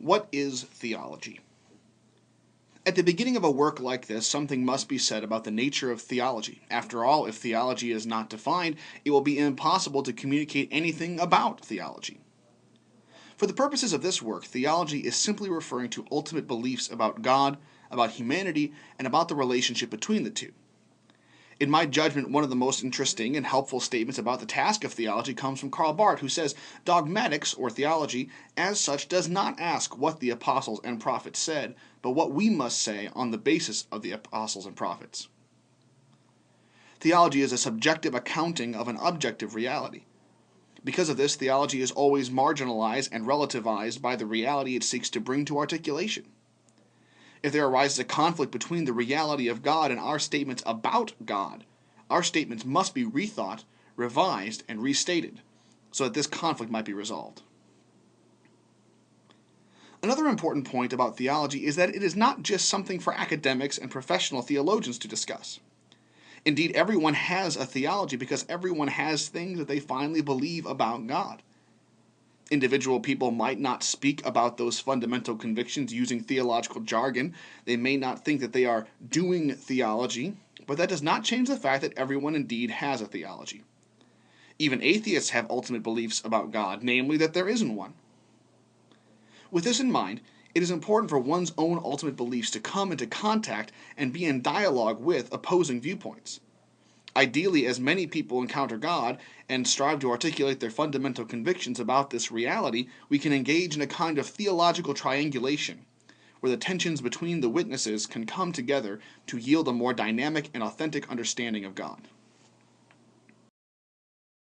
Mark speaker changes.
Speaker 1: What is theology? At the beginning of a work like this, something must be said about the nature of theology. After all, if theology is not defined, it will be impossible to communicate anything about theology. For the purposes of this work, theology is simply referring to ultimate beliefs about God, about humanity, and about the relationship between the two. In my judgment, one of the most interesting and helpful statements about the task of theology comes from Karl Barth, who says, "Dogmatics, or theology, as such does not ask what the apostles and prophets said, but what we must say on the basis of the apostles and prophets." Theology is a subjective accounting of an objective reality. Because of this, theology is always marginalized and relativized by the reality it seeks to bring to articulation. If there arises a conflict between the reality of God and our statements about God, our statements must be rethought, revised, and restated, so that this conflict might be resolved. Another important point about theology is that it is not just something for academics and professional theologians to discuss. Indeed, everyone has a theology because everyone has things that they finally believe about God. Individual people might not speak about those fundamental convictions using theological jargon. They may not think that they are doing theology, but that does not change the fact that everyone indeed has a theology. Even atheists have ultimate beliefs about God, namely that there isn't one. With this in mind, it is important for one's own ultimate beliefs to come into contact and be in dialogue with opposing viewpoints. Ideally, as many people encounter God and strive to articulate their fundamental convictions about this reality, we can engage in a kind of theological triangulation, where the tensions between the witnesses can come together to yield a more dynamic and authentic understanding of God.